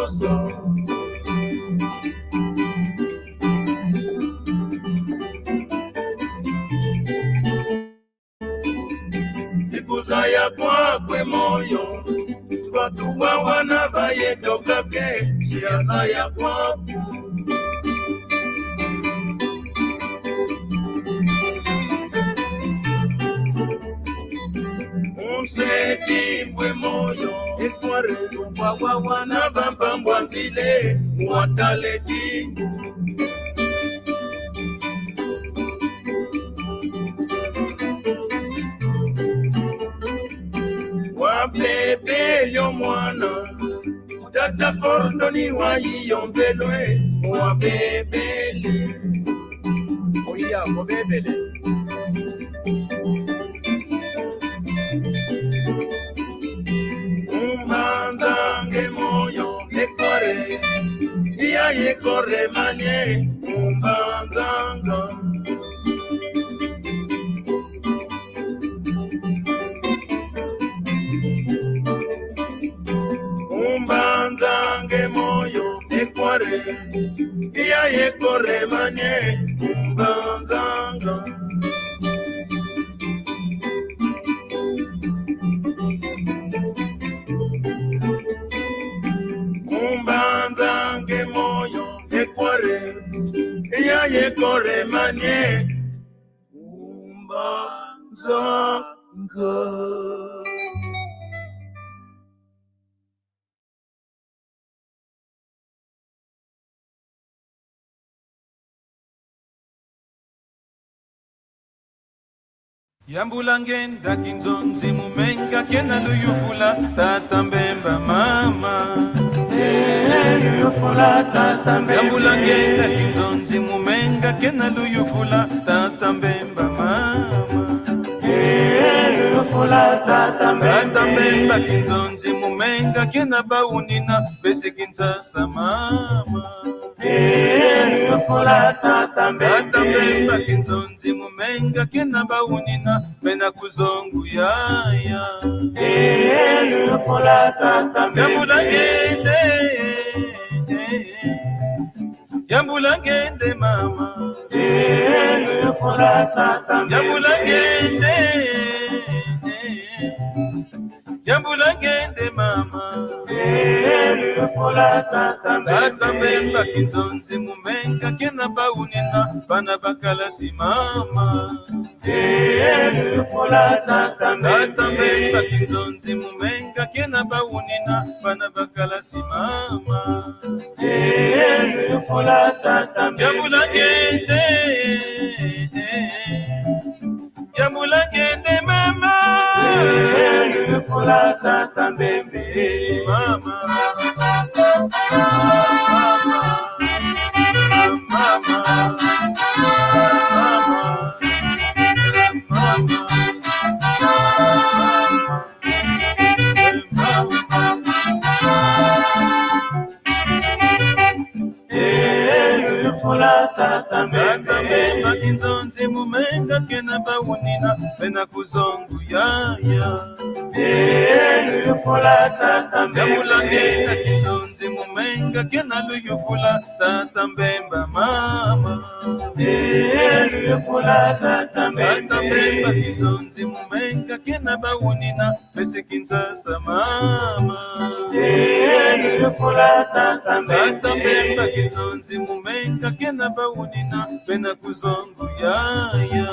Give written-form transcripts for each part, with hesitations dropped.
nyonso. Ikuza ya kwakwe moyo, watu wa wanavaye tokake, siaza ya kwaku. Dimbwe moyo ekware kwa wana vambambwa zile mwatale dimbu. Wabebe yo mwana tata kordoni wa yiyomvelwe wabebele. Oya wabebele. Ye corre manie umbanzanga. Umbanzange moyo ekware, ye corre manie umbanzanga. Umbanzange moyo ekware, ye corre manie umbanzanga. Yambulangenda kinzonzi mumenga kena luyufula tata mbemba mama. Luyufula tata mbemba. Yambulangenda kinzonzi mumenga kena luyufula tata mbemba mama. Luyufula tata mbemba. Tata mbemba kinzonzi mumenga kena baunina besi kinsasa mama. Luyufula tata mbemba. Tata mbemba kinzonzi mumenga kena baunina bena kuzongu yaya. Luyufula tata mbemba. Yambulangende, yambulangende mama. Luyufula tata mbemba. Yambulangende, yambulangende mama. Luyufula tata mbemba. Tata mbemba kinzonzi mumenga kena baunina bana bakalasi mama. Luyufula tata mbemba. Tata mbemba kinzonzi mumenga kena baunina bana bakalasi mama. Luyufula tata mbemba. Yambulangende, yambulangende mama. Luyufula tata mbemba. Mama, mama, mama, Luyufula tata mbemba. kinzonzi mumenga kena baunina bena kuzongu yaya. Luyufula tata mbemba. Yambulangenda kinzonzi mumenga kena luyufula tata mbemba mama. Luyufula tata mbemba. Tata mbemba kinzonzi mumenga kena baunina besi kinsasa mama. Luyufula tata mbemba. Tata mbemba kinzonzi mumenga kena baunina bena kuzongu yaya.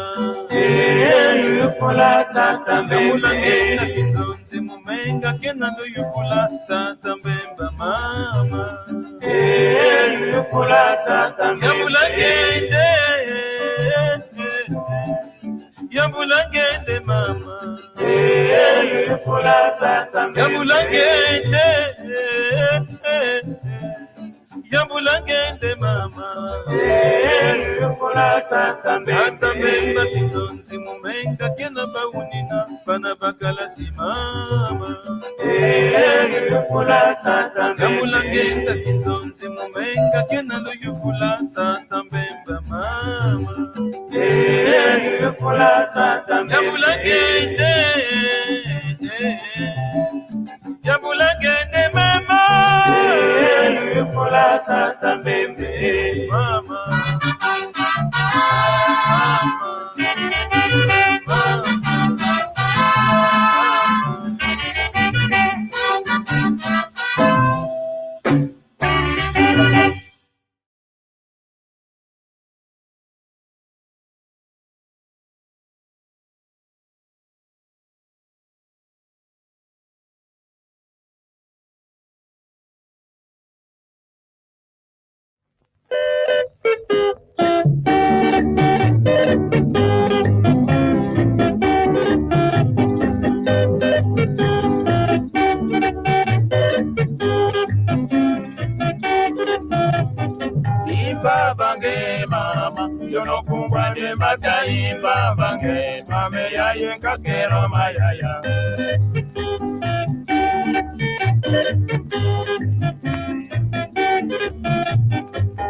Luyufula tata mbemba. Yambulangenda kinzonzi mumenga kena luyufula tata mbemba mama. Luyufula tata mbemba. Yambulangende, yambulangende mama. Luyufula tata mbemba. Yambulangende, yambulangende mama. Luyufula tata mbemba. Tata mbemba kinzonzi mumenga kena baunina bana bakalasi mama. Luyufula tata mbemba. Yambulangenda kinzonzi mumenga kena luyufula tata mbemba mama. Luyufula tata mbemba. Yambulangende, yambulangende mama. tata mbembe. Mama. Imba bange mama, yono kungwa ne mata imba bange, mame ya yenka kero mayaya.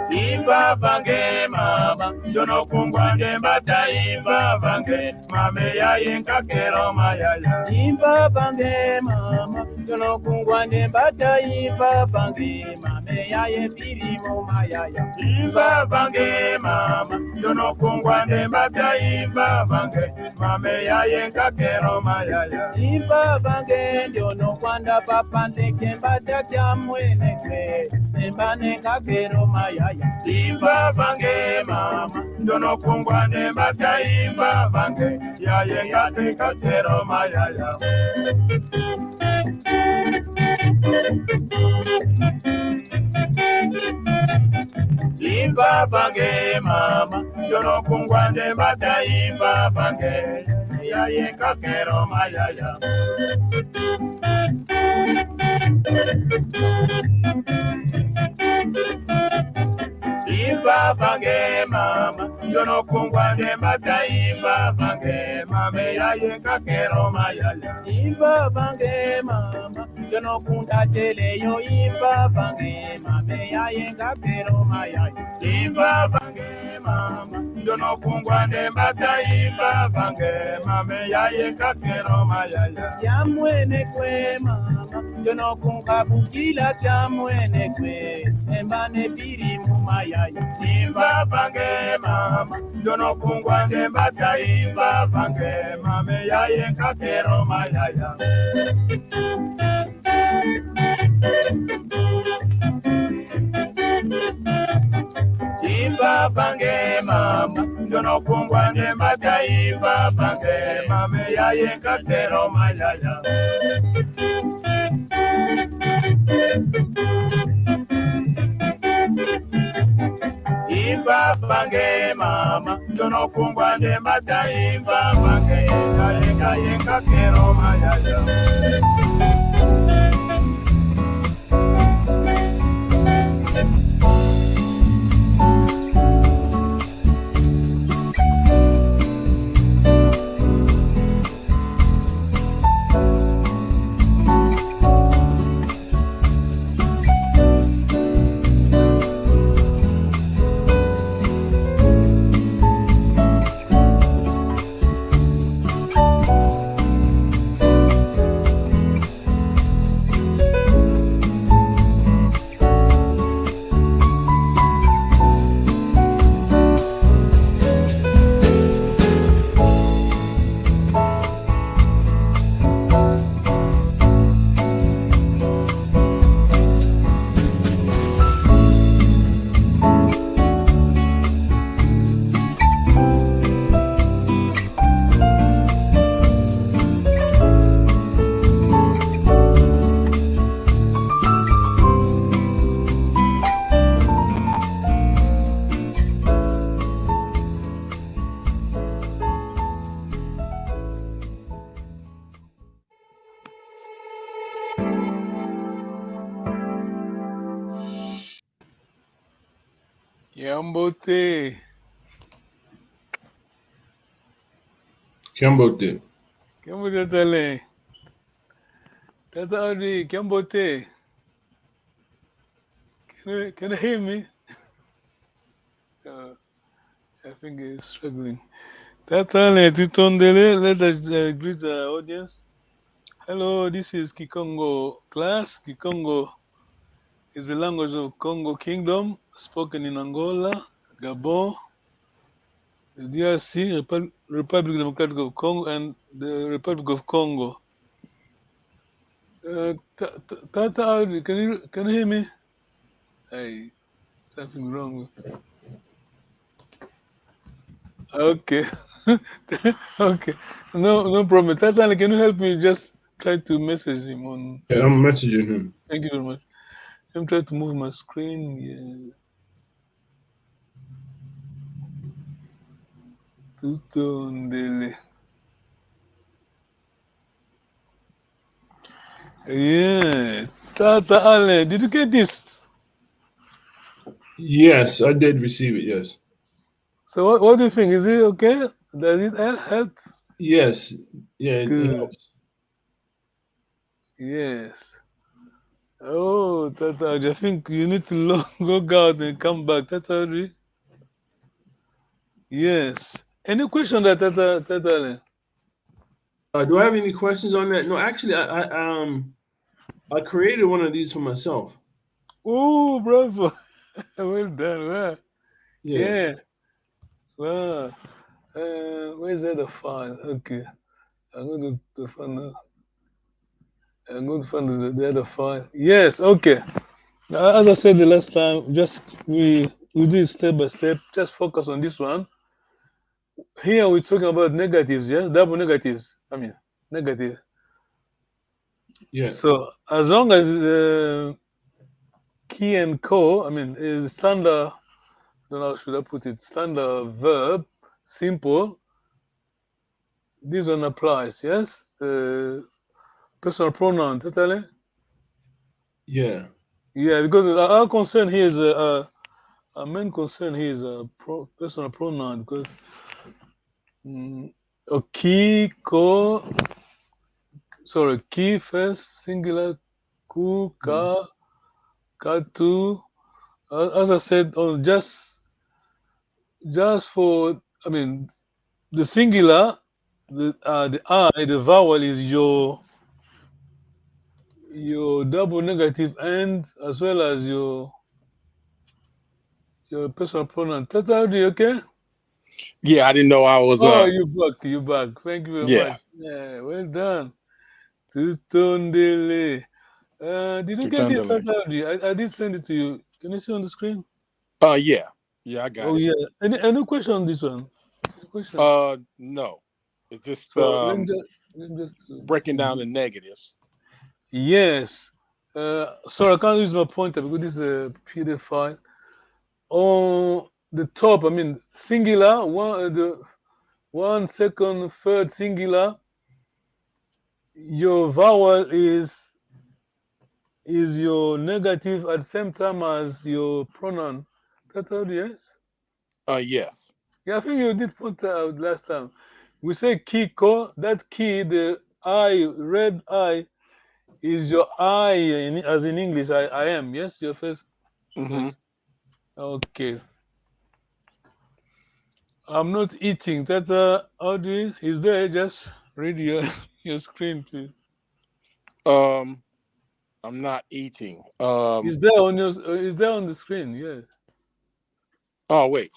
Imba bange mama, yono kungwa ne mata imba bange, mame ya yenka kero mayaya. Imba bange mama, yono kungwa ne mata imba bange, mame ya yepiri mo mayaya. Imba bange mama, yono kungwa ne mata imba bange, mame ya yenka kero mayaya. Imba bange yono kwanda papa ndeke mbata kya mwene kwe, nembane kakero mayaya. Imba bange mama, yono kungwa ne mata imba bange, ya yenka kakero mayaya. Imba bange mama, yono kungwa ne mata imba bange, ya yenka kero mayaya. Imba bange mama, yono kungwa ne mata imba bange, mame ya yenka kero mayaya. Imba bange mama, yono kunda tele yo imba bange, mame ya yenka kero mayaya. Imba bange mama, yono kungwa ne mata imba bange, mame ya yenka kero mayaya. Ya mwene kwe mama, yono kunga bukila kya mwene kwe, embane biri mu mayaya. Imba bange mama, yono kungwa ne mata imba bange, mame ya yenka kero mayaya. Imba bange mama, yono kungwa ne mata imba bange, mame ya yenka kero mayaya. Imba bange mama, yono kungwa ne mata imba bange, ya yenka kero mayaya. Kiambote. Kiambote. Kiambote tale. Tata Audi, Kiambote. Can you hear me? I think he's struggling. Tata Le Tutondele, let us greet the audience. Hello, this is Kikongo class. Kikongo is the language of Congo Kingdom, spoken in Angola, Gabon, the DRC, Republic Democratic of Congo, and the Republic of Congo. Tata, can you hear me? Hey, something wrong. Okay. Okay. No problem. Tata, can you help me just try to message him on? Yeah, I'm messaging him. Thank you very much. I'm trying to move my screen. Yeah. Tutondele. Yeah. Tata Ale, did you get this? Yes, I did receive it. Yes. So what do you think? Is it okay? Does it help? Yes. Yeah, it Good. helps. Yes. Oh, Tata, I think you need to log out and come back. Tata, Ale. Yes. Any question that Tata Ale? Do I have any questions on that? No, actually, I created one of these for myself. Oh, bravo. Well done. Wow. Yeah. Yeah. Wow. Where's the other file? Okay. I'm going to find I'm going to find the other file. Yes, okay. As I said the last time, just we do it step by step. Just focus on this one. Here we're talking about negatives, yes? Double negatives. I mean, negative. Yeah. So as long as key and ko, I mean, is standard, I don't know how should I put it, standard verb, simple, this one applies, yes? Personal pronoun, totally? Yeah. Yeah, because our concern here is, our main concern here is personal pronoun, because ki, ko, sorry, ki first, singular, ku, ka, katu. As I said, just for, I mean, the singular, the I, the vowel is your double negative and as well as your personal pronoun. Tata, are you okay? Yeah, I didn't know I was. Oh, you back. Thank you very Yeah. much. Yeah, well done. Tutondele. Did you get this, Tutundele. Tata? I did send it to you. Can you see on the screen? Yeah. Yeah, I got Oh it. yeah. Any question on this one? Any question? No. It's just So let me just breaking down the negatives. yes. Sorry, I can't use my pointer because this is a PDF file. On the top, I mean singular, the 1 second, third singular, your vowel is your negative at the same time as your pronoun. That's all, yes? Yes. Yeah, I think you did point out last time. We say Kiko, that key, the I, red I, is your I, as in English, I am, yes? Your first, Mm-hmm. yes. Okay. I'm not eating. That Audrey is there. Just read your your screen, please. I'm not eating. Is there on your? Is there on the screen? Yeah. Oh wait.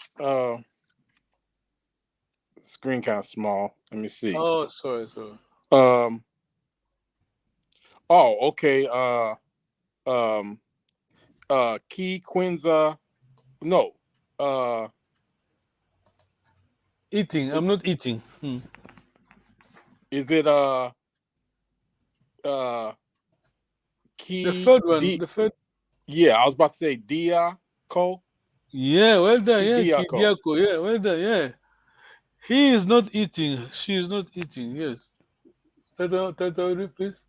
Screen kind of small. Let me see. Oh, sorry. Oh, okay. Key Quinza. No. Eating. I'm not eating. Is it Key The third one. The third. Yeah, I was about to say Diako. Yeah. Well done. Yeah. Kidiako. Kidiako. Yeah. Well done. Yeah. He is not eating. She is not eating. Yes. Tata, please.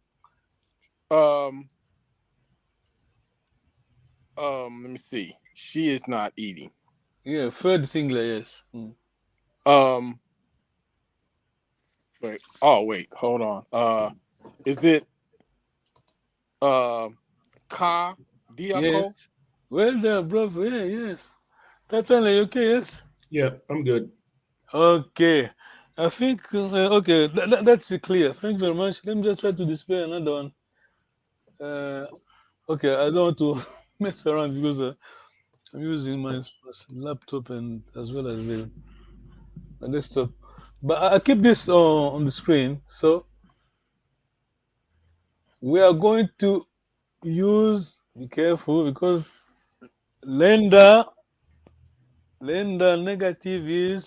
Let me see. She is not eating. Yeah. Third singular. Yes. Wait. Oh, wait. Hold on. Is it Ka Diako? Yes. Well done, brother. Yeah. Yes. Tata, are you okay? Yes. Yeah, I'm good. Okay. I think okay. That's clear. Thank you very much. Let me just try to display another one. Okay. I don't want to mess around because I'm using my laptop and as well as my desktop. But I keep this on the screen. So we are going to use. Be careful because lender negative is.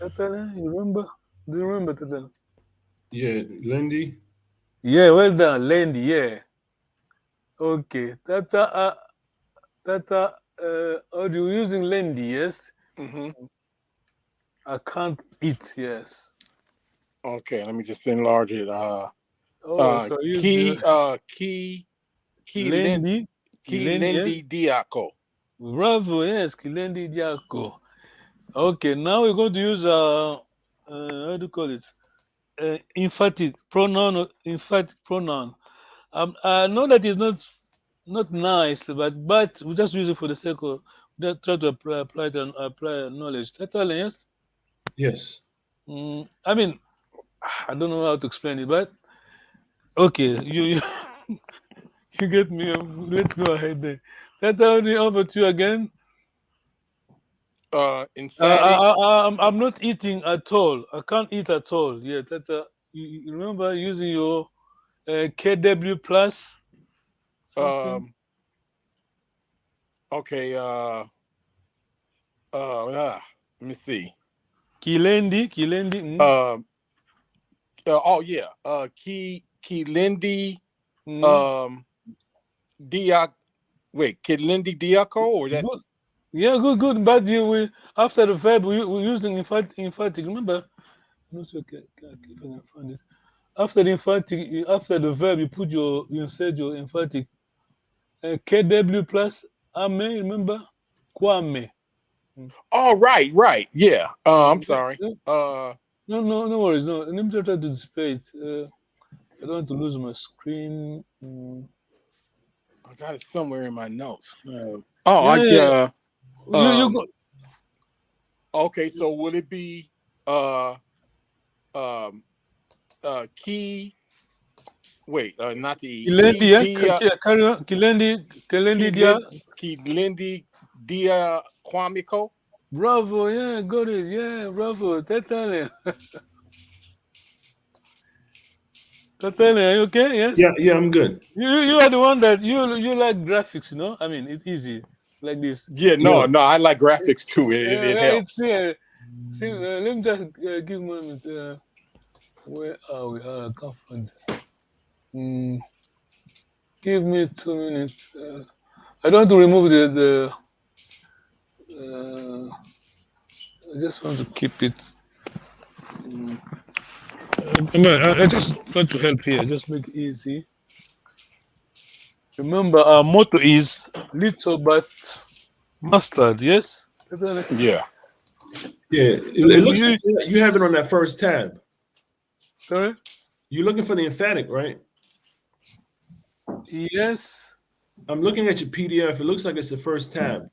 Tatala, you remember? Do you remember Tatala? Yeah, Lindy. Yeah, well done, Landy. Yeah. Okay. Tata. Are you using Landy? Yes. Mm-hmm. I can't eat. Yes. Okay, let me just enlarge it. Oh, so use Key Landy. Landy. Yes. Lindy Diaco. Bravo. Yes. Kilendi Diako. Okay. Now we're going to use how do you call it? Emphatic pronoun. Emphatic pronoun. I know that is not nice, but we just use it for the sake of try to apply knowledge. That's all. Yes. Yes. I mean, I don't know how to explain it, but okay, you you get me. Let's go ahead then. That's all. Over to you again. Emphatic. I'm not eating at all. I can't eat at all. Yeah, you remember using your KW plus something. Okay. Let me see. Kilendi. Oh yeah. Lindy. Mm. Diac. Wait, Lindy Diaco, or Good. that's Yeah, good. But you will after the verb we're using emphatic. Remember? Not sure if I can find it. After the emphatic, after the verb, you insert your emphatic. KW plus ame. Remember? Kwame. oh right. Yeah. I'm sorry. No worries. No, let me try to display it. I don't want to lose my screen. I got it somewhere in my notes. Yeah. You Um. go. Okay, so will it be um key? Wait, not the Kilendi, key yeah, dia carry on. Kilendi, dia. key Lindy dia Kwamiko. Bravo, yeah, got it, yeah, bravo. Totally. Totally, are you okay? Yes. Yeah, I'm good. You are the one that you like graphics, you know? I mean, it's easy like this. Yeah, Yeah. no, I like graphics too. It It's helps. see, let me just give a moment. Where are we? I can't find it. Give me 2 minutes. I don't want to remove the I just want to keep it. I just want to help here. Just make it easy. Remember, our motto is little but mustard. Yes. Yeah. Yeah. It looks like you have it on that first tab. Sorry. You're looking for the emphatic, right? Yes. I'm looking at your PDF. It looks like it's the first tab.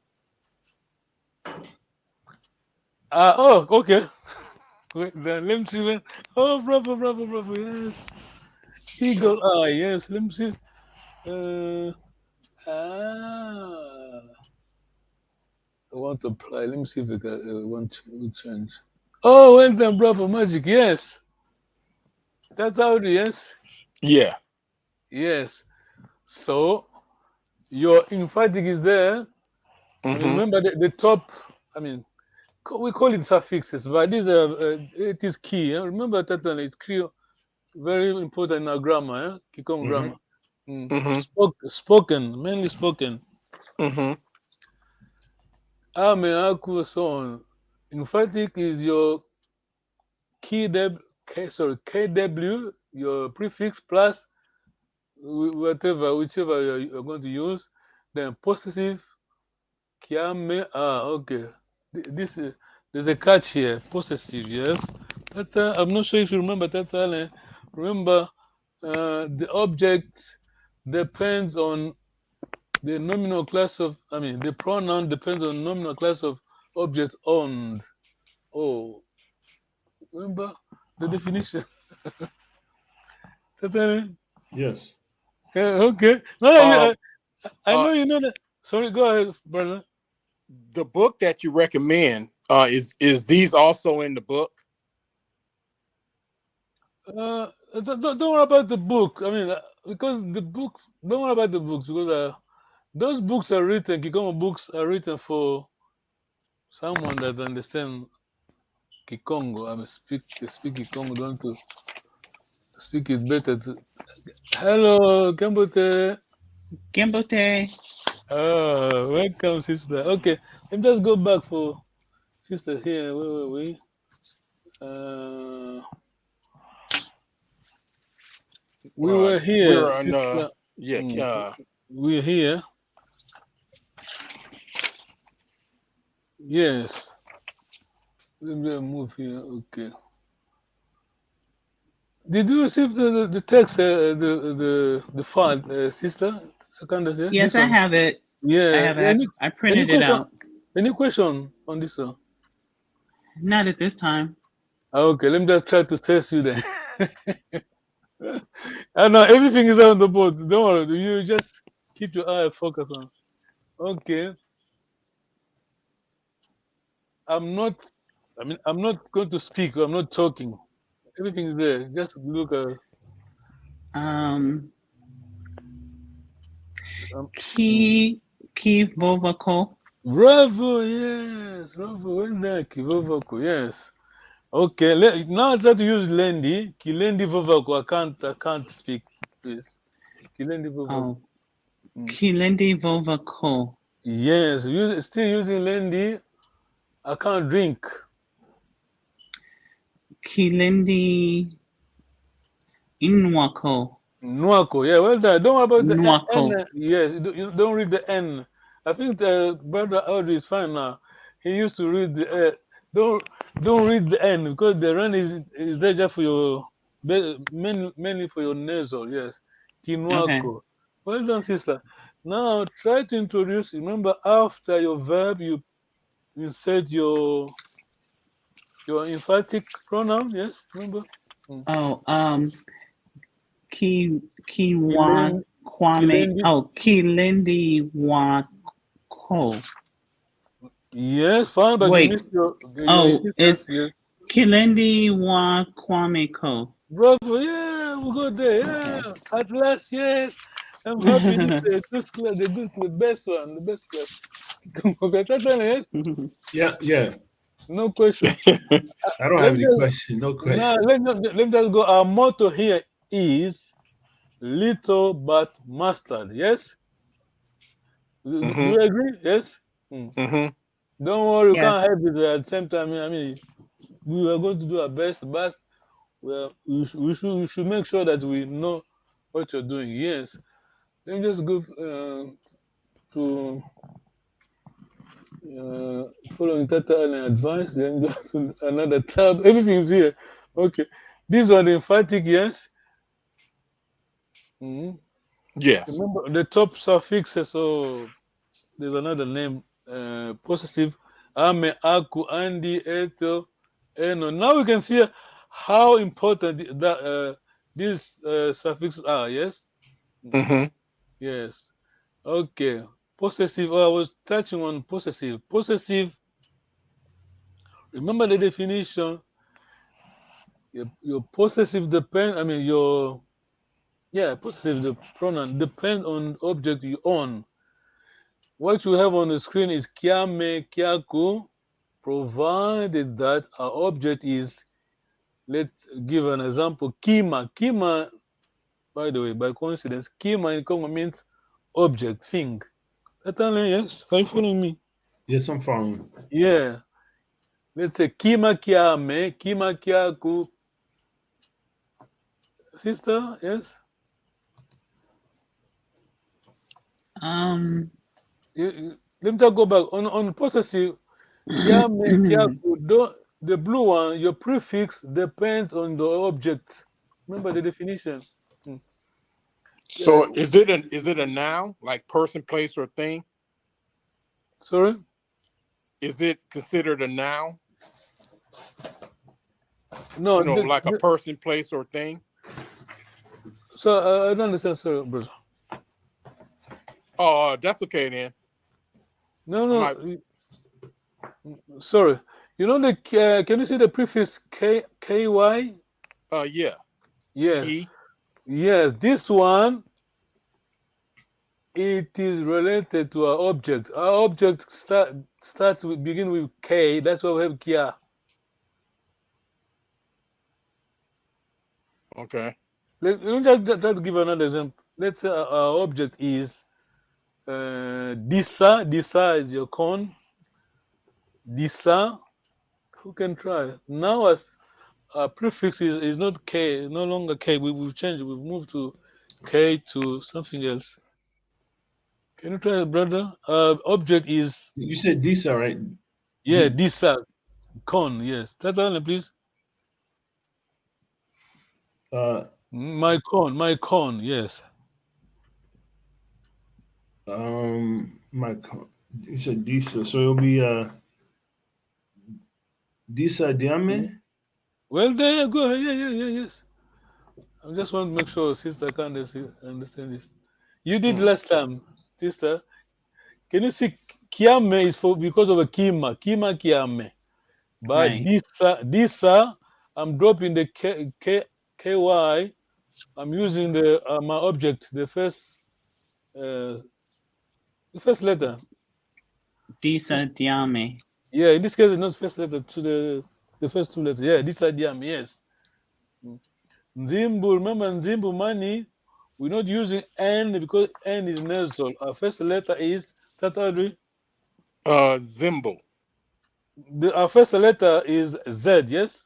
Oh, okay. Wait, then let me see. Oh, bravo. Yes. Eagle eye. Yes. Let me see. Ah. I want to apply. Let me see if I want to change. Oh, well done, bravo. Magic. Yes. That's how it is. Yeah. Yes. So your emphatic is there. Mm-hmm. Remember the top. I mean, we call it suffixes, but these are it is key. Remember that it's key, very important in our grammar. Kikongo grammar. Mm-hmm. Spoken, mainly spoken. Mm-hmm. Ame, aku, so on. Emphatic is your KW, your prefix plus whichever you're going to use. Then possessive, kiame. Okay. This is there's a catch here. Possessive, yes. But I'm not sure if you remember that. Remember, the object depends on the nominal class of. I mean, the pronoun depends on nominal class of object owned. Oh, remember the definition. Totally. Yes. Yeah, okay. No, Um. I know you know that. Sorry, go ahead, brother. The book that you recommend, is these also in the book? Don't worry about the book. I mean, because the books. Don't worry about the books because those books are written. Kikongo books are written for someone that understands Kikongo. I mean, speak Kikongo. Don't to speak it better. Hello, Kambote. Gimbote. Welcome, sister. Okay, let me just go back for sister here. Where were we? We were here. We're on. Sister. We're here. Yes. Let me move here. Okay. Did you receive the text, the file, sister? Second, Yes, I have it. Yeah. I have it. I printed it out. Any question on this one? Not at this time. Okay, let me just try to test you then. I know everything is on the board. Don't worry. You just keep your eye focused on. Okay. I'm not going to speak. I'm not talking. Everything is there. Just look at. Key Vovako. Bravo, yes. Bravo, well done. Kivovako, yes. Okay, now try to use Lendi. Kilendi Vovako. I can't speak, please. Kilendi Vovako. Kilendi Vovako. Yes, still using Lendi. I can't drink. Kilendi Inwako. Nwako, yeah, well done. Don't worry about the Nwako. N. Yes, you don't read the N. I think brother Audrey is fine now. He used to read the don't read the N because the N is there just for your mainly for your nasal. Yes, Kinwako. Okay. Well done, sister. Now try to introduce. Remember, after your verb, you insert your emphatic pronoun. Yes, remember. Kiwa Kwame. Kilendi Wako. Yes, fine, but wait. You missed your it's yes. Kilendi Wa Kwame Ko. Bravo, yeah, we got there, yeah. At last, yes. I'm happy this class, the best one, the best class. Yeah. No question. I don't have any question. No question. Now, let me just go. Our motto here is little but mustard. Yes? Do you agree? Yes? Don't worry, you can't help it at the same time. I mean, we are going to do our best, but we should make sure that we know what you're doing. Yes. Let me just go to following Tata and advice, then go to another tab. Everything's here. Okay. This one, the emphatic, yes? Yes. Remember the top suffixes, so there's another name, possessive. Ame, aku, andi, eto, eno. Now we can see how important these suffixes are, yes? Yes. Okay. Possessive. I was touching on possessive. Possessive. Remember the definition. Your possessive depend. I mean possessive. The pronoun depend on object you own. What you have on the screen is kiame, kiaku, provided that our object is. Let's give an example. Kima. Kima. By the way, by coincidence, kima in Congo means object, thing. Yes, are you following me? Yes, I'm following. Yeah. Let's say kima kiame, kima kiaku. Sister, yes? Let me just go back. On possessive, kiame, kiaku, the blue one, your prefix depends on the object. Remember the definition. So is it a noun, like person, place, or thing? Sorry? Is it considered a noun? No, like a person, place, or thing? So I don't understand, sir, brother. Oh, that's okay then. No, I no. might- Sorry. You know the can you see the prefix ky? Yeah. Yes. Key. Yes. This one, it is related to our object. Our object starts with begin with K. That's why we have Kia. Okay. Let me just give another example. Let's say our object is Disa. Disa is your corn. Disa. Who can try? Now as prefix is not K, no longer K. We've changed. We've moved to K to something else. Can you try, brother? Object is You said Disa, right? yeah, Disa. Corn. Yes. That's all, please. Uh, My corn. Yes. you said Disa, so it'll be Disa Diame. Well, there you go. Yes. I just want to make sure sister can understand this. You did last time, sister. Can you see Kiame is for because of a Kima. Kima Kiame. But Right. Disa, I'm dropping the KY. I'm using the my object, the first letter. Disa Diame. Yeah, in this case, it's not first letter to the first two letters. Yeah, Disa Diame. Yes. Nzimbu, remember Nzimbu money, we're not using N because N is nasal. Our first letter is Tatari. Zimbo. Our first letter is Z, yes?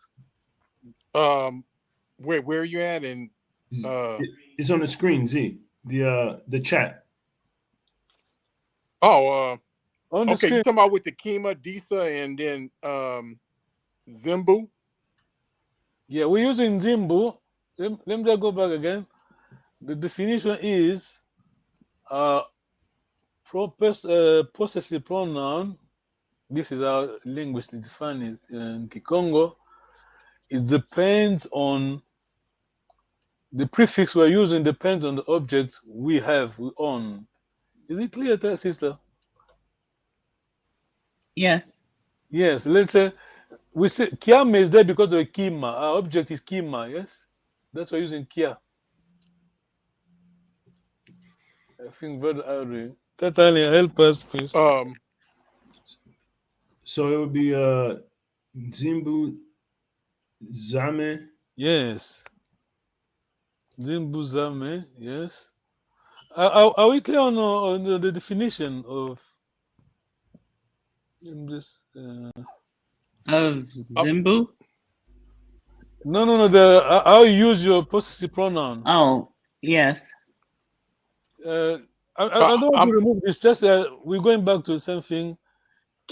Where are you at? And It's on the screen, Z. The chat. oh, On the okay. screen. You talking about with the Kima, Disa, and then Zimbu? Yeah, we're using Nzimbu. Let me just go back again. The definition is possessive pronoun. This is how linguists define it in Kikongo. It depends on the prefix we're using, depends on the object we own. Is it clear, sister? Yes. Yes. Let's say we say Kiame is there because of a Kima. Our object is Kima, yes? That's why we're using Kia. I think very early. Tatalia, help us, please. So it would be Zimbu Zame. Yes. Zimbuzame, yes. Are we clear on the definition of this? Of Zimbu? No. How you use your possessive pronoun. Oh, yes. I don't want to remove this. Just we're going back to the same thing.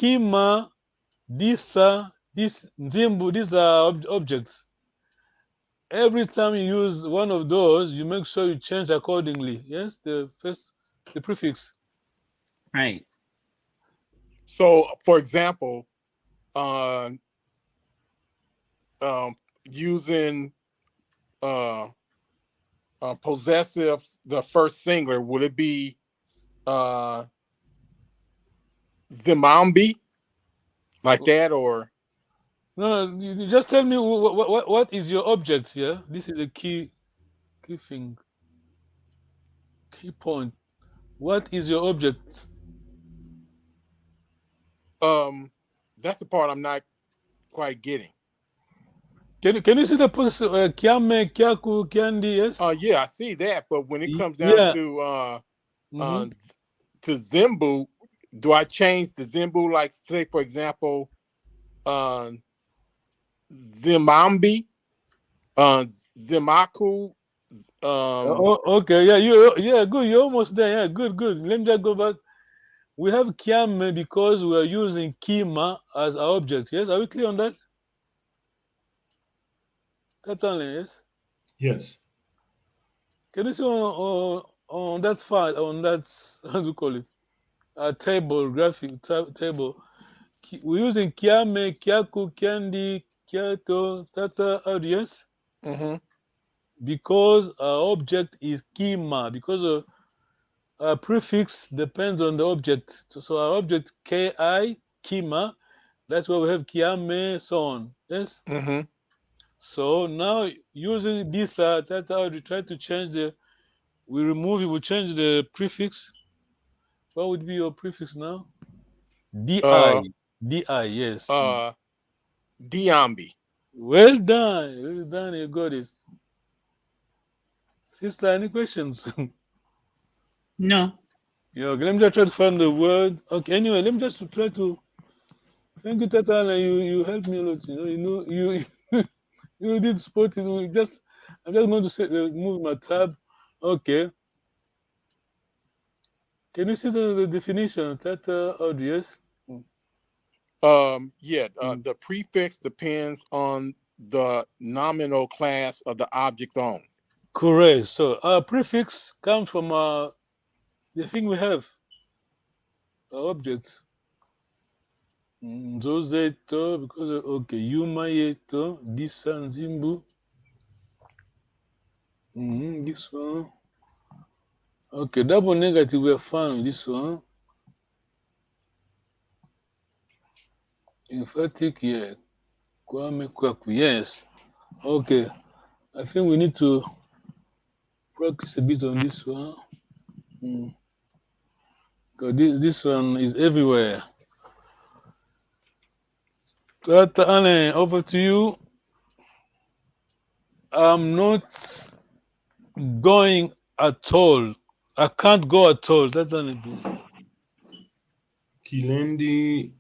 Kima, Disa, this Zimbu, these are objects. Every time you use one of those, you make sure you change accordingly. Yes, the prefix. Right. So, for example, using possessive, the first singular, would it be Zimambi, like that, or? No, you just tell me what is your object here. This is a key thing, key point. What is your object? That's the part I'm not quite getting. Can you see the possessive? Kiame, Kiaku, Kiandi, yes? Yeah, I see that, but when it comes down Yeah. to Zimbu, do I change the Zimbu, like say for example, Zimambi, Zimaku? Okay, yeah, good. You're almost there. Yeah, good. Let me just go back. We have Kiame because we are using Kima as our object. Yes, are we clear on that? Totally, yes. Yes. Can you see on that file, on that, how do you call it? Table, graphic table. We're using Kiame, Kiaku, Kiandi, Kiato, Tata, audience. Mm-hmm. Because our object is Kima. Because prefix depends on the object. So our object ki, kima, that's where we have kiame, so on. Yes. Mm-hmm. So now using this, that's how we try to change the. We change the prefix. What would be your prefix now? Di, yes. Diambi. Well done. You got it. Sister, any questions? No. Yeah, okay, let me just try to find the word. Okay, anyway, let me just try to. Thank you, Tatana. You helped me a lot. You you did spot it. I'm just going to move my tab. Okay. Can you see the definition? Tata audience. Yeah. The prefix depends on the nominal class of the object owned. Correct. So our prefix comes from the thing we have. Our object. Zozeto, because okay, Yumayeto, Disanzimbu. This one. Okay, double negative, we're fine with this one. Emphatic, yeah. Kwame Kwaku, yes. Okay. I think we need to practice a bit on this one. Because this one is everywhere. Tata Anne, over to you. I'm not going at all. I can't go at all. That's Anne. Kilendi,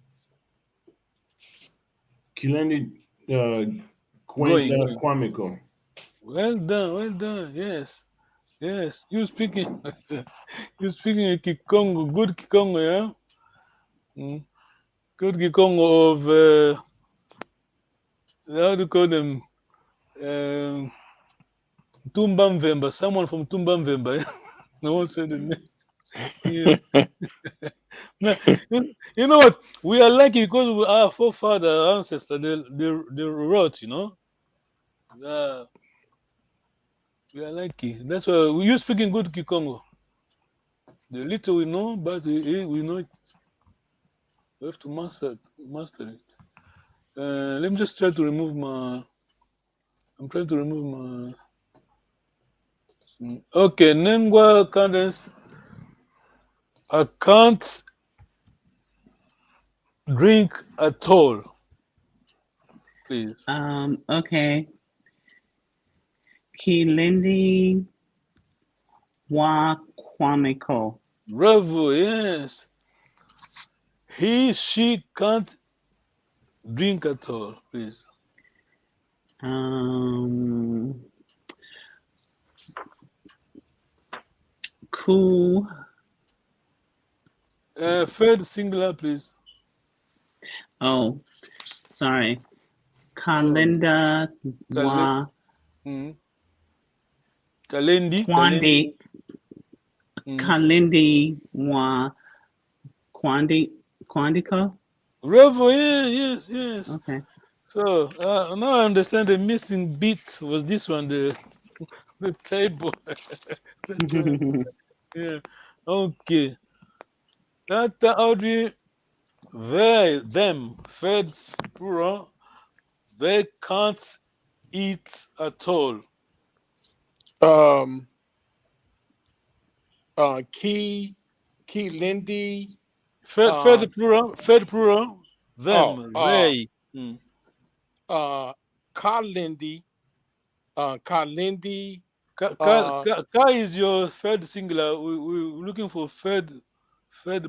Going. Kwamiko. Well done. Yes. You speaking a Kikongo, good Kikongo, yeah? Good Kikongo of how do you call them? Tumbamvemba, someone from Tumbamvemba. Yeah? No one said the name. Yes. You know what? We are lucky because our forefather, our ancestor, they wrote, you know. We are lucky. That's why you speaking good Kikongo. The little we know, but we know it. We have to master it. Let me just try to remove my. I'm trying to remove my. Okay, Nengwa cadence. I can't drink at all. Please. Okay. Kilindi wa Kwamiko. Bravo, yes. She can't drink at all, please. Ku. Third singular, please. Oh, sorry. Kalinda wa Kalendi. Kalindi wa Kwandiko. Bravo, yeah, yes. Okay. So now I understand the missing bit was this one, the table. Yeah. Okay. That Audrey, them, third plural, they can't eat at all. Key Lindy. Third plural, them, they. Kalindi. Kalindi. Ka is your third singular. We're looking for third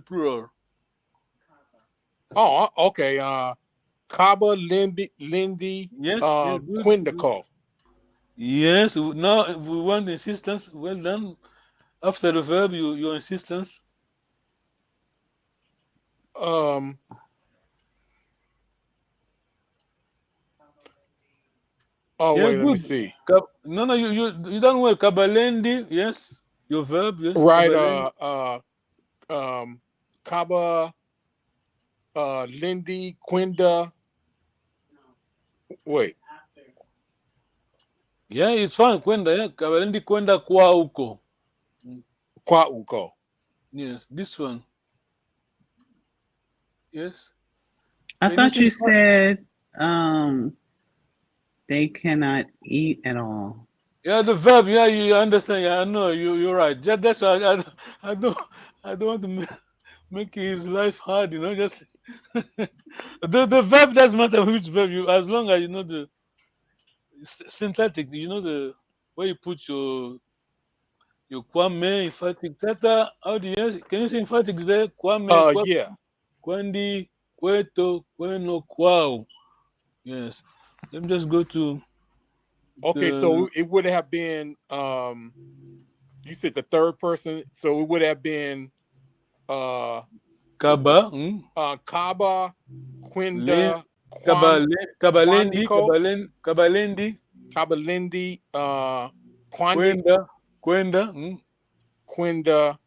plural. Oh, okay. Kaba Lindy. Yes. Quindico. Yes. Now we want insistence. Well done. After the verb, your insistence. Oh, yeah, wait, good. let me see. No, you done well. Kabalendi, yes. Your verb, yes. Right. Kaba, Lindy, Quinda. Wait. Yeah, it's fine. Kwenda, yeah. Kabalendi kwenda kwa uko. Kwa uko. Yes, this one. Yes. I Can thought say you said they cannot eat at all. Yeah, the verb. Yeah, you understand. Yeah, I know. You're right. That's why I don't I don't want to make his life hard. You know, just the verb doesn't matter which verb you, as long as you know the synthetic. You know the where you put your kwame, emphatic, tata. How do you can you say emphatic there? Kwame, Yeah. kwandi, kweto, kweno, kwao. Yes. Let me just go to Okay, the so it would have been you said the third person, so it would have been Kaba. Kaba, Len, Quinda, Kabalendi, Quandico, Kabalendi, Kabalindi, Quandi, Kwenda, Kwenda, Quinda,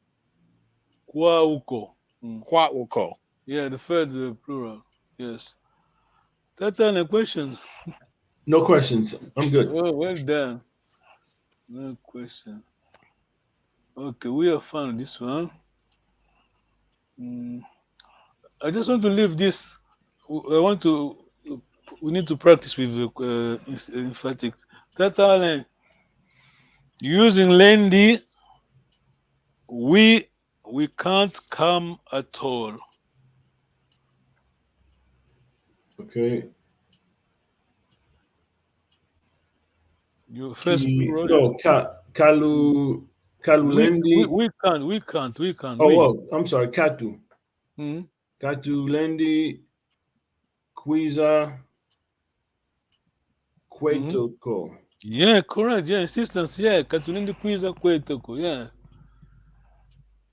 Kwauko. Quatwuko. Yeah, the third plural. Yes. That's a question. No questions. I'm good. Oh, well done. No question. Okay, we have found this one. I just want to leave this. I want to. We need to practice with the emphatic. Tata using Lendi, we can't come at all. Okay. Your first plural. No, Kalulendi. We can't. Oh, well, I'm sorry, Katu. Hmm? Katulendi, Kwiza, Kwetoko. Yeah, correct. Yeah, insistence. Yeah, Katulindi Kwiza Kwetoko. Yeah.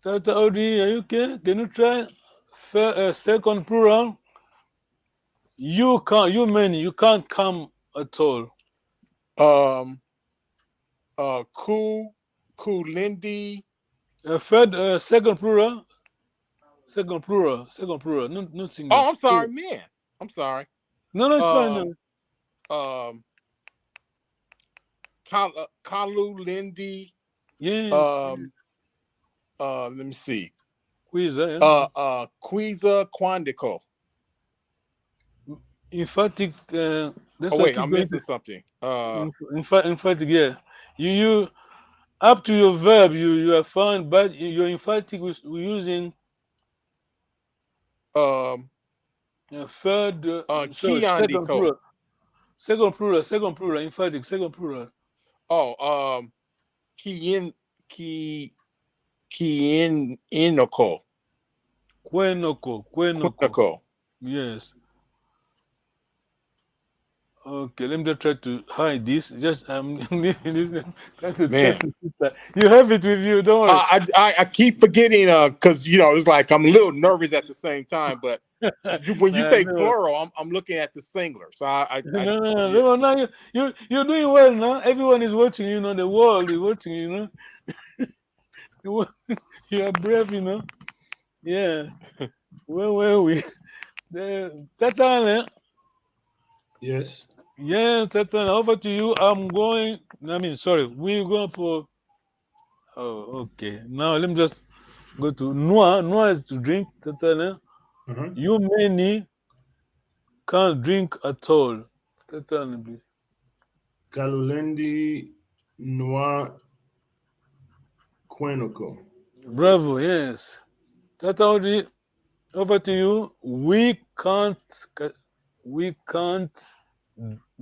Tata Odi, are you okay? Can you try second plural? You can't. You can't come at all. Kulindi. Third, second plural. Second plural. No single. Oh, I'm sorry, man. I'm sorry. No, it's fine. No. Kalu Lindy. Yes. Let me see. Quiza. Yeah. Quiza Quandico. Emphatic. Oh wait, I'm missing something. Emphatic. Yeah. You up to your verb. You have found, but your emphatic we're using. Third. Second plural. Second plural. Emphatic. Second plural. Oh. Kienoko. Kwenoko. Yes. Okay, let me just try to hide this. Just I'm trying to Man. You have it with you, don't worry. I keep forgetting because it's like I'm a little nervous at the same time, but when you say plural, I'm looking at the singular. So no, you're doing well now. Everyone is watching, the world is watching, You are brave, Yeah. Where were we? Tata, Yes. Yeah, Tata, over to you. We're going for. Oh, okay. Now let me just go to Noa. Noa is to drink. Tata, You many can't drink at all. Tata, Kalulendi, Noa, Kwenoko. Bravo, yes. Tata, over to you. We can't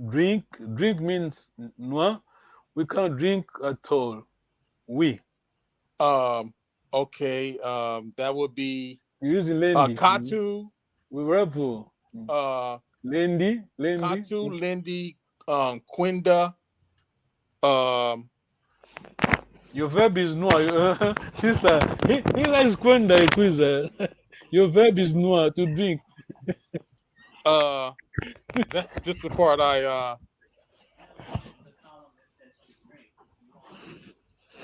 drink. Drink means Noa. We can't drink at all. We. Okay. That would be Using Lendi. Katu. We bravo. Lendi. Katu, Lendi, Quinda. Your verb is Noa. Sister, he likes Quinda. Your verb is Noa, to drink. That's just the part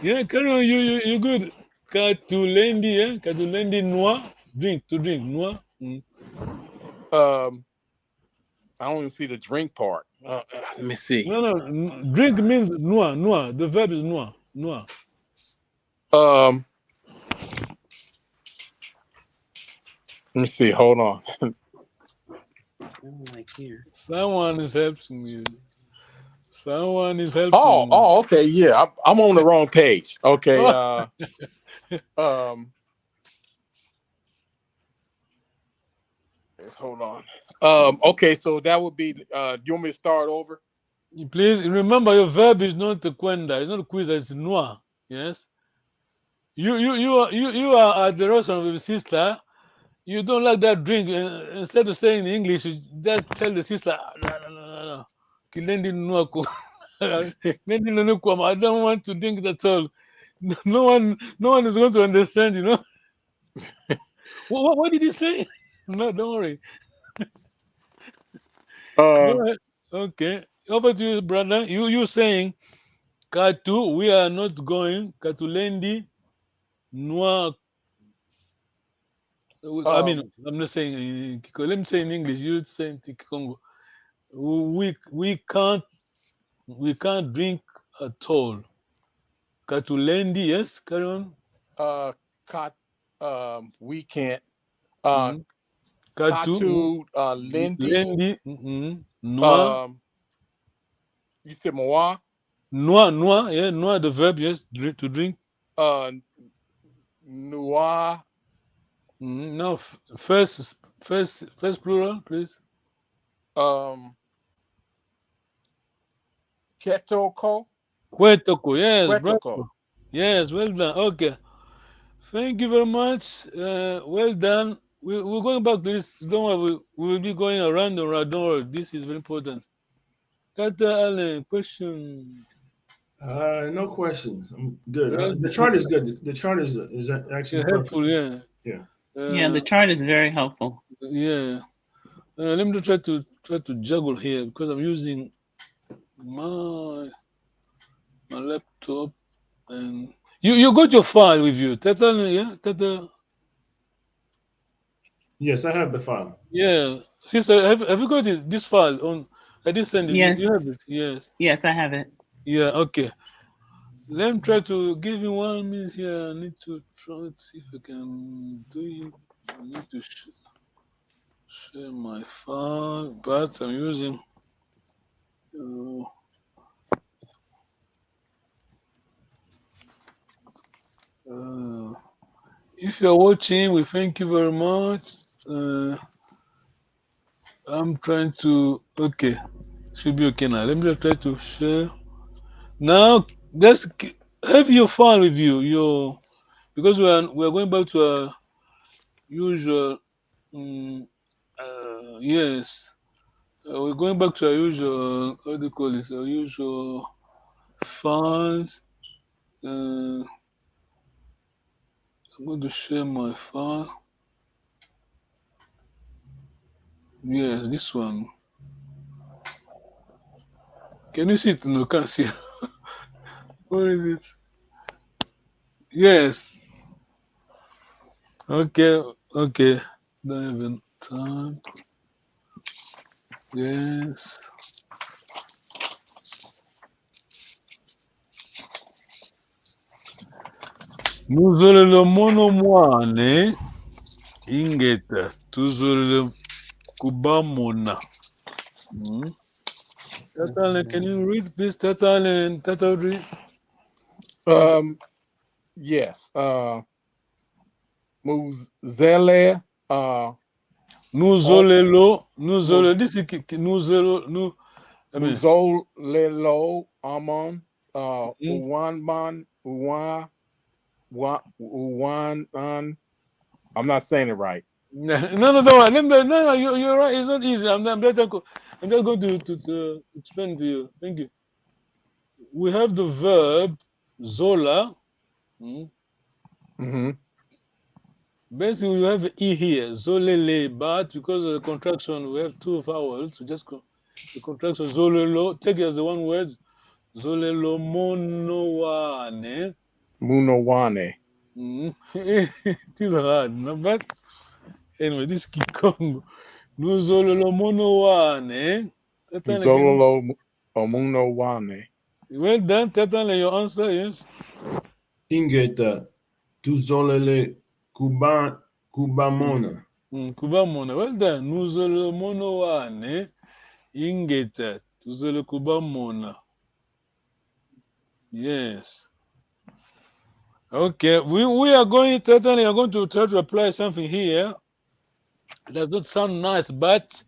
Yeah, Carol, you good. Katulendi, Katulendi Noa. Drink, to drink. Noa. I don't even see the drink part. Let me see. No. Drink means Noa. The verb is Noa. me see. Hold on. Like here. Someone is helping you. Someone is helping you. Oh, okay. Yeah, I'm on the wrong page. Okay. Hold on. Okay, so that would be. Do you want me to start over? Please remember, your verb is not a quenda. It's not a quiz. It's noir. Yes. You are at the restaurant with your sister. You don't like that drink. Instead of saying in English, you just tell the sister, no. Kilendi nuako. I don't want to drink it at all. No one is going to understand, you know. What did he say? No, don't worry. Go ahead. Okay. Over to you, brother. You saying Katu, we are not going. Katulendi Noa. I mean, I'm not saying in Kiko. Let me say in English. You say in Kikongo. We can't drink at all. Katulendi, yes, carry on. We can't. Katu Lendi. Noa. You said Moa. Noa, yeah, noa the verb, yes, to drink. Noa. No, first plural, please. Ketoko. Kwetoko, yes, Kwetoko. Yes, well done. Okay, thank you very much. Well done. We're going back to this. Don't worry, we will be going around and around. Don't worry, this is very important. Tata Allen, question. No questions. I'm good. The chart is good. The chart is actually helpful. Yeah. Yeah, the chart is very helpful. Yeah. Let me try to juggle here because I'm using my laptop, and you got your file with you, Tata, yeah, Tata. Yes, I have the file. Yeah, sister, have you got this file on? I did send it. Yes. You have it. Yes. Yes, I have it. Yeah. Okay. Let me try to give you 1 minute here. I need to try to see if I can do it. I need to share my file, but I'm using. If you're watching, we thank you very much. I'm trying to. Okay, should be okay now. Let me just try to share. Now, just have your file with you. Because we're going back to our usual. Yes, we're going back to our usual. What do you call this? Our usual files. I'm going to share my file. Yes, this one. Can you see it? No, can't see. What is it? Yes. Okay. Don't even time. Yes. Muzolelo mono mwane ingeta tuzolelo kubamona. Tatale, can you read, please? Tatale and Tatadri. Yes. Muzele. Nuzolelo. This is Nuzolo. Nuzolelo Amon. Uwanman. Uwan. I'm not saying it right. No, you're right. It's not easy. I'm just going to explain to you. Thank you. We have the verb zola. Basically, we have e here, zolele, but because of the contraction, we have two vowels. So just the contraction zolelo. Take it as the one word. Zolelo monowane. Munowane. It is hard, no? But anyway, this is Kikongo. Nuzololo monowane. Zololo Munowane. Well done, Tatale, your answer is? Ingeta tuzolele kubamona. Kubamona. Well done. Nuzolo mono wane. Ingeta. Tuzolo kubamona. Yes. Okay. We are going to try to apply something here. It does not sound nice, but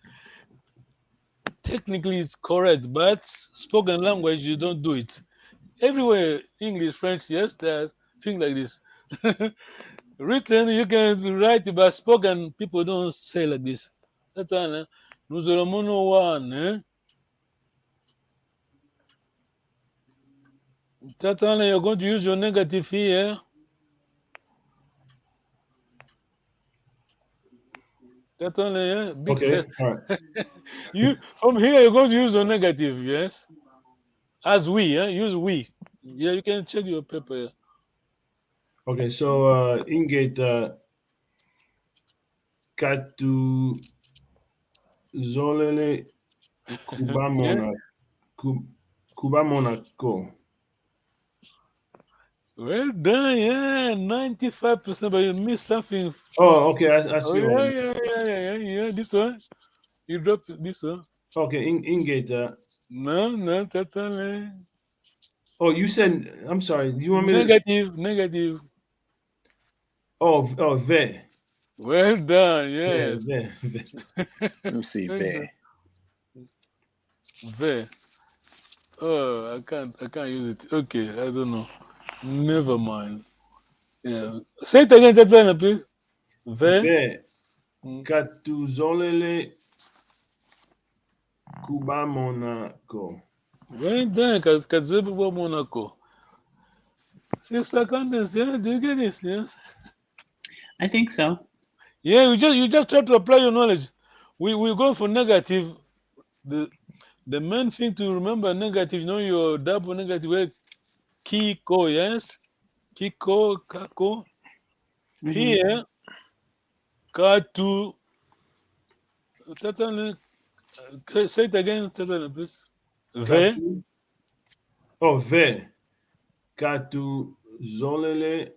technically it's correct. But spoken language, you don't do it. Everywhere, English, French, yes, there's things like this. Written, you can write, but spoken, people don't say like this. That's all. Nous allons one. That's all. You're going to use your negative here. That's all. Yeah. Big Okay. test. All right. You from here, you're going to use your negative. Yes. As we. Yeah. Use we. Yeah. You can check your paper. Yeah. Okay. So Ingate Katu Zolele Kubamona Kubamonako. Well done, yeah, 95%, but you missed something. Oh, okay. I Oh, see. yeah. This one, you dropped this one. Okay, Ingate. No, totally. Oh, you said. I'm sorry. You want me Negative. Oh, ve. Well done, Yeah, yes. ve. Let me see, there. Ve. Oh, I can't use it. Okay, I don't know. Never mind. Yeah. Say it again, Tatiana, please. Ve. Katuzolele Kubamonako. Well done, Kazubu Monaco. 6 seconds, yeah, do you get this? Yes. I think so. Yeah, you just try to apply your knowledge. We go for negative. The main thing to remember negative, your double negative where Kiko, yes? Kiko, Kako. Mhm. Here, Katu. Totally. Say it again, totally, please. Ve. Katu. Oh, ve. Katuzolele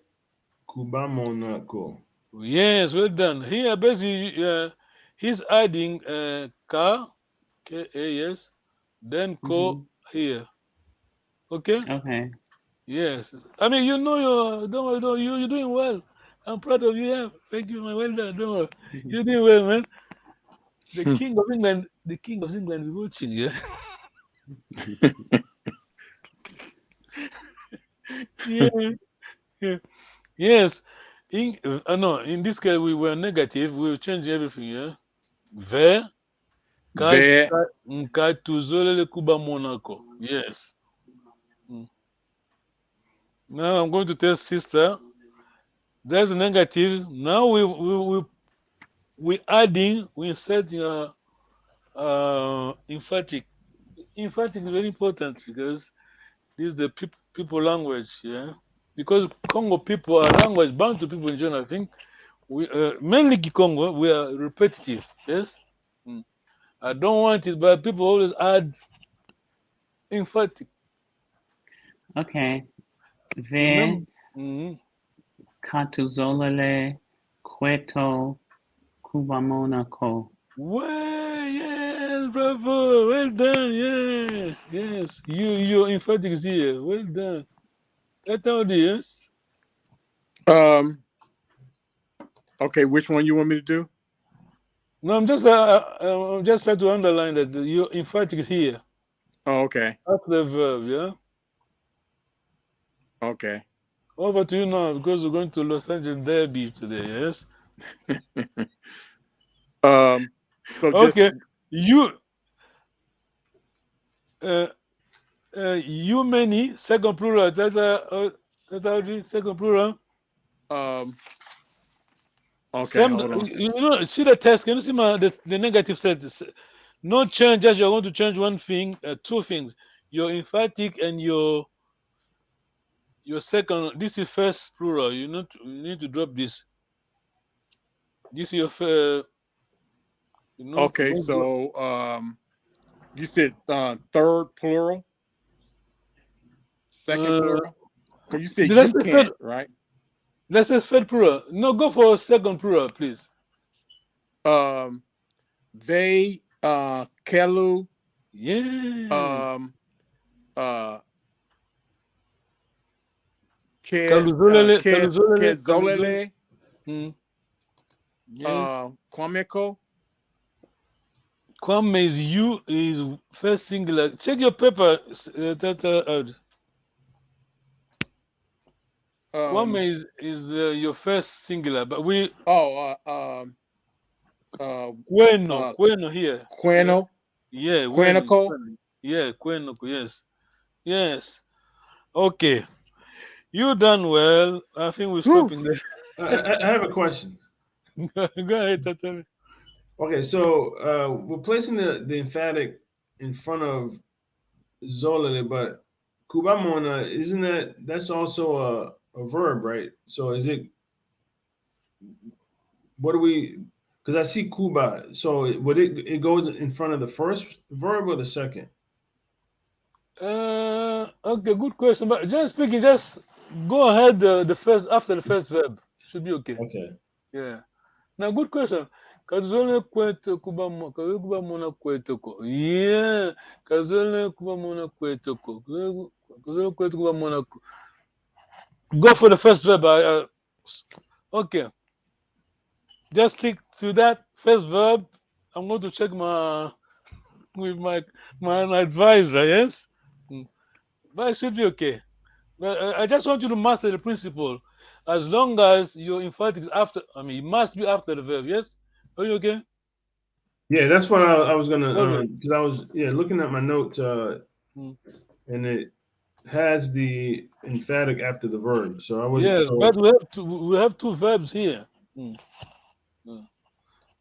Kubamonako. Yes, well done. Here, basically, he's adding Ka, K-A, yes. Then Ko here. Okay? Okay. Yes. I mean, don't worry, you're doing well. I'm proud of you. Yeah. Thank you, man. Well done. Don't worry. You're doing well, man. The King of England is watching, yeah. yeah. Yes. No, in this case, we were negative. We'll change everything, yeah. Ve, There. Nkatuzolele Kuba Monaco. Yes. Now I'm going to tell sister. There's a negative. Now we adding, we inserting emphatic. Emphatic is very important because this is the people language, yeah. Because Congo people are language bound to people in general. I think we mainly Kikongo, we are repetitive. Yes. I don't want it, but people always add emphatic. Okay. Remember? Ve Katuzolele Kweto Kubamonako. Well, yes, bravo, well done, yeah, yes. Your emphatic is here. Well done. That's all yes. Okay, which one you want me to do? No, I'm just trying to underline that your emphatic is here. Oh, okay. That's the verb, yeah. Okay. Over to you now because we're going to Los Angeles Derby today, yes. So okay, just you many second plural. That's second plural. Okay, hold on. See the test. Can you see the negative set? No change. Just you're going to change one thing, two things. Your emphatic and your second. This is first plural. You need to drop this. This is your okay, so you said third plural, second plural. Because you said you can't, right? Let's say third plural. No, go for second plural, please. They Kelu. Yeah. Kezolele. Yes. Kwameko. Kwame is first singular. Check your paper, Kwame is your first singular, but we. Queno here. Queno. Yeah. Quenoco. Yeah, Quenoco. Yes. Okay. You done well. I think we're stopping there. I have a question. Go ahead, Tatari. Okay, so we're placing the emphatic in front of Zolele, but Kubamona, isn't that's also a verb, right? So is it, what do we, because I see Kuba, so it goes in front of the first verb or the second? Okay, good question. But just speaking, just go ahead after the first verb. Should be okay. Okay. Yeah. Now, good question. Kazole kweto kuba mona kwetoko. Yeah. Kazole kuba mona kwetoko. Kazole kweto kuba mona. Go for the first verb. Okay. Just stick to that first verb. I'm going to check with my advisor. Yes. But it should be okay. But I just want you to master the principle. As long as your emphatic is after, it must be after the verb. Yes. Are you okay? Yeah, that's what I was gonna, because I was looking at my notes, and it has the emphatic after the verb. So I wasn't Yes, sure. but we have two verbs here.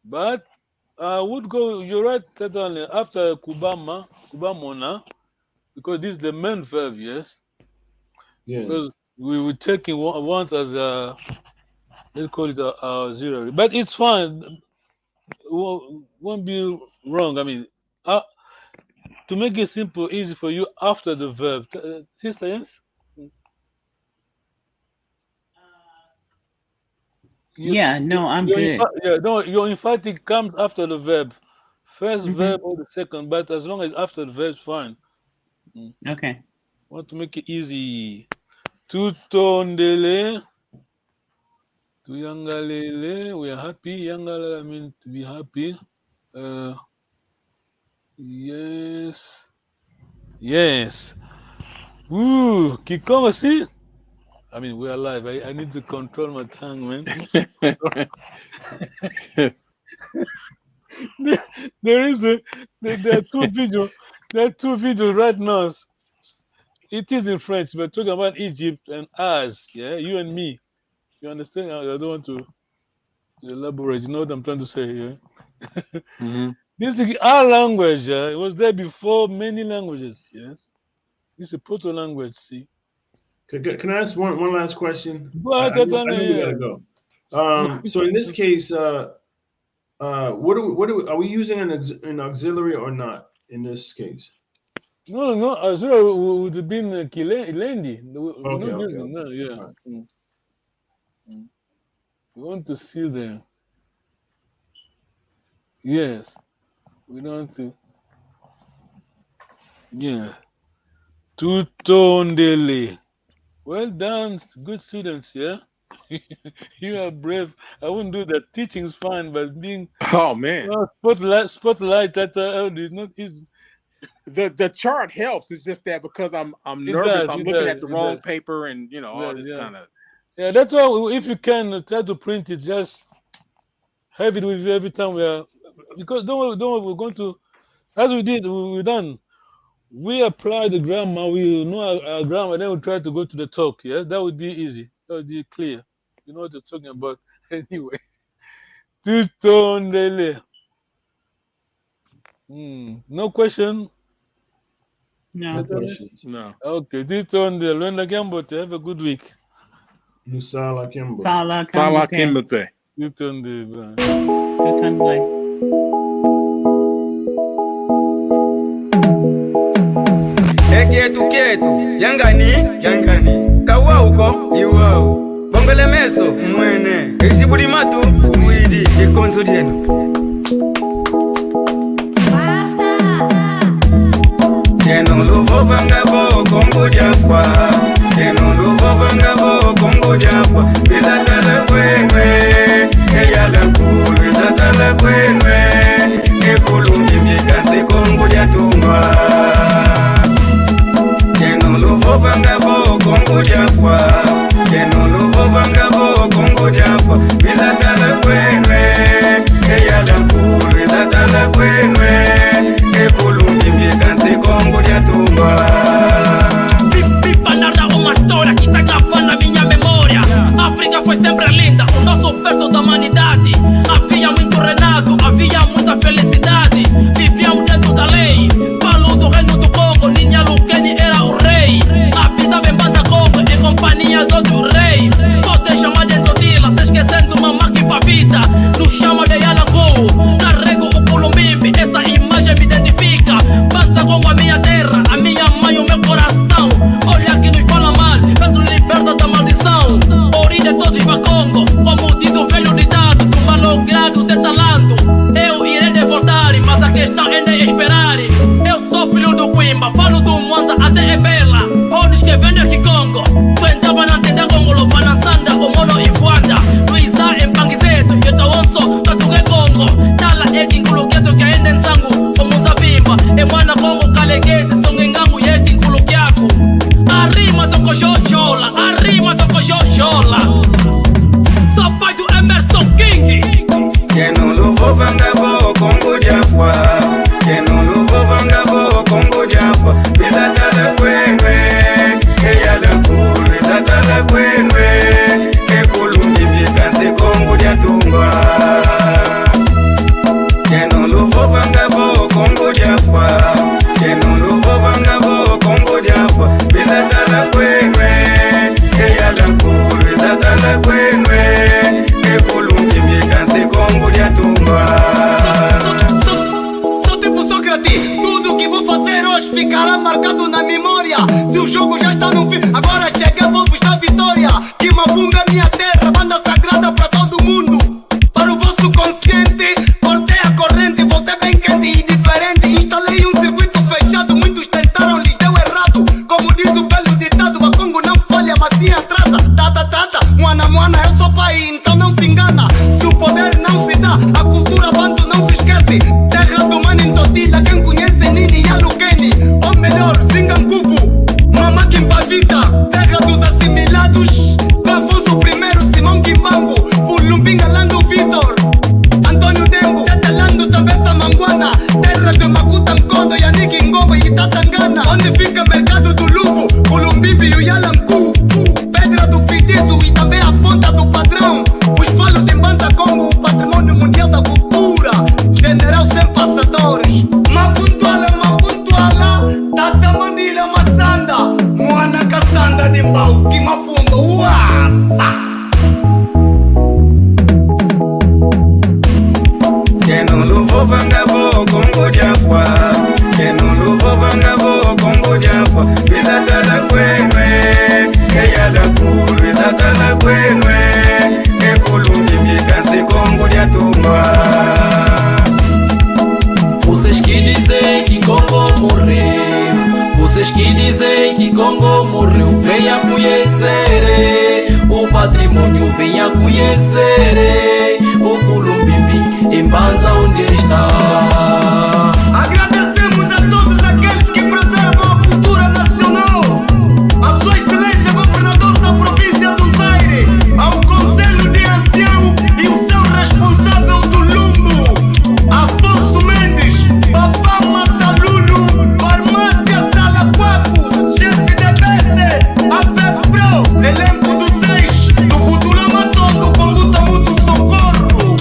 But I would go. You're right, certainly after kubamona, because this is the main verb. Yes. Yeah. Because we were taking once as a, let's call it a auxiliary, but it's fine. Won't be wrong. To make it simple, easy for you after the verb. Sister, yes? I'm good. Your emphatic comes after the verb. First verb or the second, but as long as after the verb, fine. Okay. Want to make it easy. Tutondele. To yangalele. We are happy. Yangala means to be happy. Yes. Ooh, Kikongo, see? We are live. I need to control my tongue, man. There are two videos. There are two videos right now. It is in French, but talking about Egypt and us, yeah, you and me. You understand? I don't want to elaborate. You know what I'm trying to say here. This is our language. It was there before many languages. Yes, this is a proto language. See. Can I ask one last question? I know we gotta go. So in this case, are we using an auxiliary or not in this case? No. Auxiliary would have been Kilendi. Okay. No, yeah. Right. We want to see them. Yes. We don't want to. Yeah. Tutondele. Well done, good students, yeah? You are brave. I wouldn't do that. Teaching's fine, but being spotlight that is not easy. The chart helps. It's just that because I'm nervous, I'm looking at the wrong paper and all this kind of. Yeah, that's why if you can try to print it, just have it with you every time we are, because don't we're going to, as we did, we're done. We apply the grammar, we know our grammar, then we try to go to the talk. Yes, that would be easy. That would be clear. You know what you're talking about. Anyway. Tutondele. No question? No questions. No. Okay. Tutondele. Have a good week. Sala Kimbo. Sala Kimbote. Tutondele. Tutondele. Kietu yangani kawa uko iwao bongele meso mwene isi budi matu uwidi Kikongo dieno. Dieno luvo vangabo Congo diafwa. Dieno luvo vangabo Congo diafwa. Bizatala kwenwe, eyala kulu bizatala kwenwe. Ekulungi mikasi Congo diatumba. Dieno luvo vangabo Congo diafwa. Dieno luvo vangabo Congo diafwa. Bizatala kwenwe, eyala kulu bizatala kwenwe. Ekulungi mikasi Congo diatumba. Narra uma história que tá gravando na minha memória. África foi sempre linda, o nosso berço da humanidade. Havia muito renado, havia muita felicidade. Vivíamos dentro da lei. Falo do reino do Congo, Ninha Lukeni era o rei. Habitava em Banda Congo, em companhia do outro rei. Pode chamar de Todila, se esquecendo uma máquina pra vida. Nos chama de Yalangu, carrego o Culumbimbi. Essa imagem me identifica. Banda Congo, a minha terra, a minha mãe, o meu coração. Olha que nos fala mal, peço liberta da maldição. Origem todos para Congo, como diz o velho ditado. Com malogrado de talento, eu irei devoltar. Mas a questão ainda é esperar. Eu sou filho do Quimba, falo do Mwanda até Ebela. Olhos que vendem Kikongo, tu entrava na tenda Congo, Lovana Sanda, o Mono e Fuanda. Luísa em Panguizeto, eu tô onso, Tatuque Congo. Tala é Kinkuluqueto que ainda em sangue, como Zabimba. E Mwana Congo, Caleguese, Songengango e Kinkuluquiaco. Arrima do Cojojola, arrima do Cojojola. Sou pai do Emerson King. Dieno luvo vangabo Congo diafwa. Dieno luvo vangabo Congo diafwa. Bizatala kwenwe, eyala kulu bizatala kwenwe. Ekulungi mikasi Congo diatumba. Dieno luvo vangabo Congo diafwa. Dieno luvo vangabo Congo diafwa. Bizatala kwenwe, eyala kulu bizatala kwenwe. Ekulungi mikasi Congo diatumba. Sou tipo Sócrates, tudo que vou fazer hoje ficará marcado na memória. Se o jogo já está no fim, agora chega, vou buscar vitória. Kimavunga é minha terra, banda sagrada pra todo mundo. Para o vosso consciente, cortei a corrente, voltei bem quente e diferente. Instalei um circuito fechado, muitos tentaram, lhes deu errado. Como diz o belo ditado, a Congo não falha, mas sim atrasa. Tata, Mwana, eu sou pai, então não se engana. Se o poder não se dá, a cultura banto não se esquece. Terra do mano em Todila, quem conhece Nini Yalukeni. Ou melhor, Zinganguvu, Mama Kimpavita. Terra dos assimilados, Afonso I, Simão Kimbangu, Fulumbinga Lando Vitor, Antônio Dembo, Tetelando também Samanguana. Terra de Makuta Nkondo, Yannick Ngombo e Tatangana. Onde fica mercado do Luvo, Culumbimbi e o Yalangu. Pedra do Fitizo e também a ponta do padrão. Os falos de Banda Congo, o patrimônio mundial da cultura. General sem passadores. Mapuntuala, Tata Mandila Massanda. Mwana Cassanda de Mbau, Kimafundo, uasa. Dieno luvo vangabo Congo diafwa. Dieno luvo vangabo Congo diafwa. Bizatala kwenwe, eyala kulu bizatala kwenwe. Ekulungi mikasi Congo diatumba. Vocês que dizem que Congo morreu, vocês que dizem que Congo morreu, venha conhecer o patrimônio, venha conhecer o Culumbimbi em Banza onde está. Agradecemos a todos aqueles que preservam a cultura nacional. A Sua Excelência Governador da Província do Zaire, ao Conselho de Ancião e o seu responsável do Lumbo, Afonso Mendes, Papá Matalulu, Farmácia Salaquaco, chefe de Bete, a FEPRO, elenco do 6, do Futulama todo, com luta muito socorro.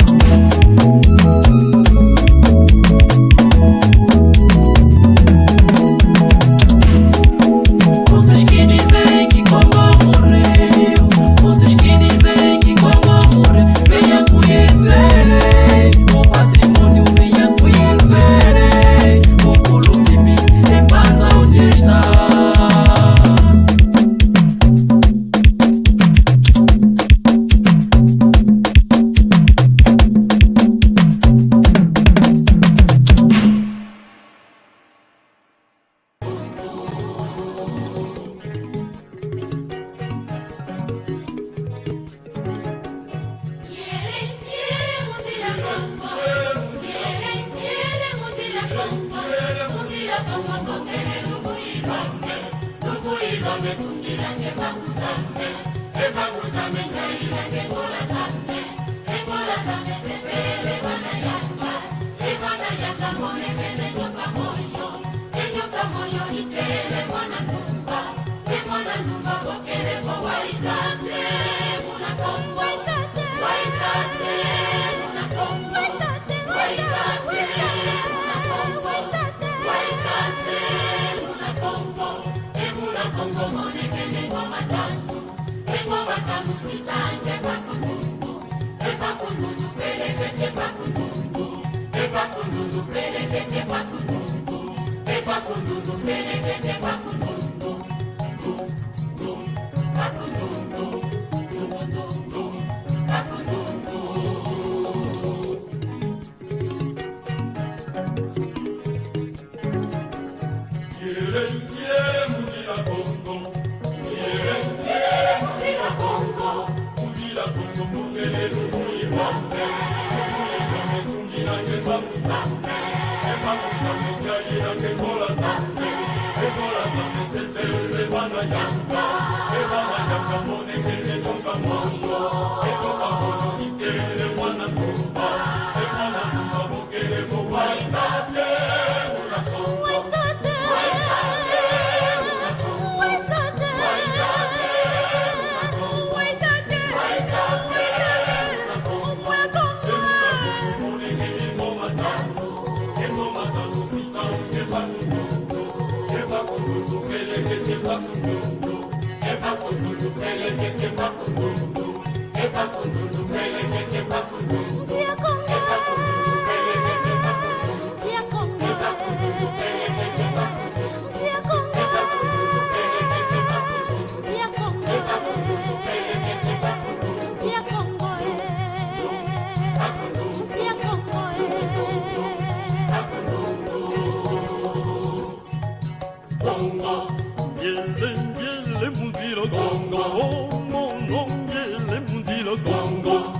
Congo,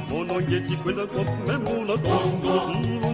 Mono Yeti kwenda kwa memuna Congo,